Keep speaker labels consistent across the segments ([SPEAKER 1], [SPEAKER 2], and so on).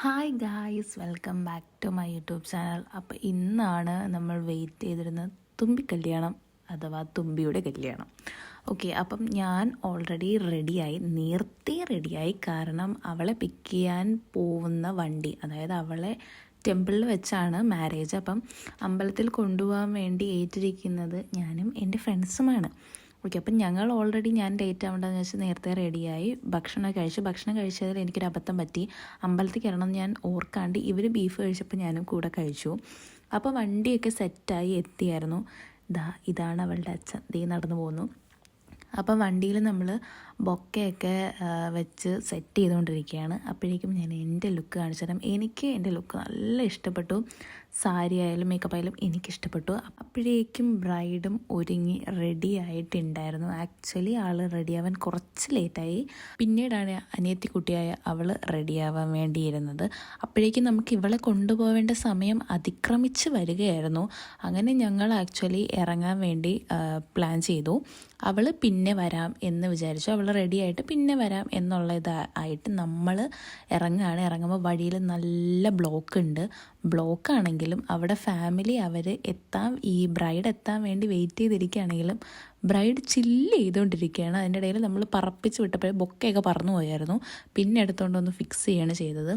[SPEAKER 1] Hi guys, welcome back to my YouTube channel. അപ്പോൾ ഇന്നാണ് നമ്മൾ വെയിറ്റ് ചെയ്തിരുന്ന തുമ്പി കല്യാണം അഥവാ തുമ്പിയുടെ കല്യാണം. ഓക്കെ, അപ്പം ഞാൻ ഓൾറെഡി നേരത്തെ റെഡിയായി. കാരണം അവളെ പിക്ക് ചെയ്യാൻ പോകുന്ന വണ്ടി, അതായത് അവളെ ടെമ്പിളിൽ വെച്ചാണ് മാരേജ്. അപ്പം അമ്പലത്തിൽ കൊണ്ടുപോകാൻ വേണ്ടി ഏറ്റിരിക്കുന്നത് ഞാനും എൻ്റെ ഫ്രണ്ട്സുമാണ്. ഓക്കെ, അപ്പം ഞങ്ങൾ ഓൾറെഡി ഞാൻ ലേറ്റ് ആവേണ്ടതെന്ന് വെച്ചാൽ നേരത്തെ റെഡിയായി ഭക്ഷണം കഴിച്ചതിൽ എനിക്കൊരു അബദ്ധം പറ്റി. അമ്പലത്തിൽ കയറണം ഞാൻ ഓർക്കാണ്ട് ഇവർ ബീഫ് കഴിച്ചപ്പോൾ ഞാനും കൂടെ കഴിച്ചു. അപ്പോൾ വണ്ടിയൊക്കെ സെറ്റായി എത്തിയായിരുന്നു. ഇതാണ് അവളുടെ അച്ഛൻ, നടന്നു പോകുന്നു. അപ്പം വണ്ടിയിൽ നമ്മൾ ബൊക്കയൊക്കെ വെച്ച് സെറ്റ് ചെയ്തുകൊണ്ടിരിക്കുകയാണ്. അപ്പോഴേക്കും ഞാൻ എൻ്റെ ലുക്ക് കാണിച്ചു തരാം. എനിക്ക് എൻ്റെ ലുക്ക് നല്ല ഇഷ്ടപ്പെട്ടു. സാരി ആയാലും മേക്കപ്പ് ആയാലും എനിക്കിഷ്ടപ്പെട്ടു. അപ്പോഴേക്കും ബ്രൈഡും ഒരുങ്ങി റെഡി ആയിട്ടുണ്ടായിരുന്നു. ആക്ച്വലി ആൾ റെഡിയാവാൻ കുറച്ച് ലേറ്റായി. പിന്നീടാണ് അനിയത്തി കുട്ടിയായ അവൾ റെഡിയാവാൻ വേണ്ടിയിരുന്നത്. അപ്പോഴേക്കും നമുക്ക് ഇവളെ കൊണ്ടുപോകേണ്ട സമയം അതിക്രമിച്ച് വരികയായിരുന്നു. അങ്ങനെ ഞങ്ങൾ ആക്ച്വലി ഇറങ്ങാൻ വേണ്ടി പ്ലാൻ ചെയ്തു. അവൾ പിന്നെ വരാം എന്ന് വിചാരിച്ചു. അവൾ റെഡി ആയിട്ട് പിന്നെ വരാം എന്നുള്ള ഇതായിട്ട് നമ്മൾ ഇറങ്ങുമ്പോൾ വഴിയിൽ നല്ല ബ്ലോക്കാണെങ്കിലും അവിടെ ഫാമിലി ഈ ബ്രൈഡ് എത്താൻ വേണ്ടി വെയിറ്റ് ചെയ്തിരിക്കുകയാണെങ്കിലും ബ്രൈഡ് ചില്ല് ചെയ്തുകൊണ്ടിരിക്കുകയാണ്. അതിൻ്റെ ഇടയിൽ നമ്മൾ പറപ്പിച്ച് വിട്ടപ്പോഴേ ബൊക്കയൊക്കെ പറന്നു പോയായിരുന്നു. പിന്നെ എടുത്തുകൊണ്ടൊന്ന് ഫിക്സ് ചെയ്യുകയാണ് ചെയ്തത്.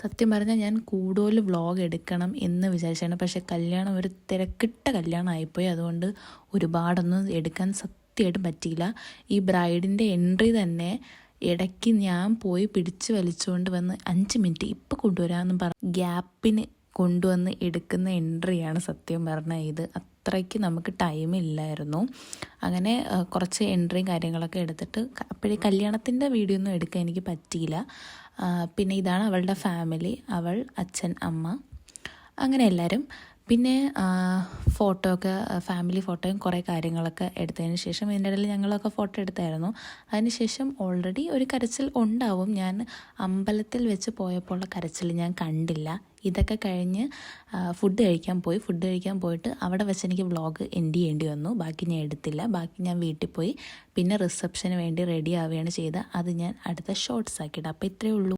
[SPEAKER 1] സത്യം പറഞ്ഞാൽ ഞാൻ കൂടുതൽ വ്ളോഗ് എടുക്കണം എന്ന് വിചാരിച്ചാണ്. പക്ഷേ കല്യാണം ഒരു തിരക്കിട്ട കല്യാണമായിപ്പോയി. അതുകൊണ്ട് ഒരുപാടൊന്നും എടുക്കാൻ സത്യമായിട്ടും പറ്റിയില്ല. ഈ ബ്രൈഡിൻ്റെ എൻട്രി തന്നെ ഇടയ്ക്ക് ഞാൻ പോയി പിടിച്ച് വലിച്ചുകൊണ്ട് വന്ന് 5 മിനിറ്റ് ഇപ്പോൾ കൊണ്ടുവരാമെന്നും ഗ്യാപ്പിന് കൊണ്ടുവന്ന് എടുക്കുന്ന എൻട്രിയാണ് സത്യം പറഞ്ഞാൽ. ഇത് അത്രയ്ക്ക് നമുക്ക് ടൈമില്ലായിരുന്നു. അങ്ങനെ കുറച്ച് എൻട്രിയും കാര്യങ്ങളൊക്കെ എടുത്തിട്ട് അപ്പോഴേ കല്യാണത്തിൻ്റെ വീഡിയോ ഒന്നും എടുക്കാൻ എനിക്ക് പറ്റിയില്ല. പിന്നെ ഇതാണ് അവളുടെ ഫാമിലി, അവൾ, അച്ഛൻ, അമ്മ, അങ്ങനെ എല്ലാവരും. പിന്നെ ഫാമിലി ഫോട്ടോയും കുറേ കാര്യങ്ങളൊക്കെ എടുത്തതിന് ശേഷം ഇതിൻ്റെ ഇടയിൽ ഞങ്ങളൊക്കെ ഫോട്ടോ എടുത്തായിരുന്നു. അതിനുശേഷം ഓൾറെഡി ഒരു കരച്ചിൽ ഉണ്ടാവും. ഞാൻ അമ്പലത്തിൽ വെച്ച് പോയപ്പോൾ കരച്ചിൽ ഞാൻ കണ്ടില്ല. ഇതൊക്കെ കഴിഞ്ഞ് ഫുഡ് കഴിക്കാൻ പോയിട്ട് അവിടെ വെച്ച് എനിക്ക് വ്ളോഗ് എൻഡ് ചെയ്യേണ്ടി വന്നു. ബാക്കി ഞാൻ എടുത്തില്ല. ബാക്കി ഞാൻ വീട്ടിൽ പോയി പിന്നെ റിസപ്ഷന് വേണ്ടി റെഡി ആവുകയാണ് ചെയ്തത്. അത് ഞാൻ അടുത്ത ഷോർട്സ് ആക്കിയിട്ട്. അപ്പോൾ ഇത്രയേ ഉള്ളൂ.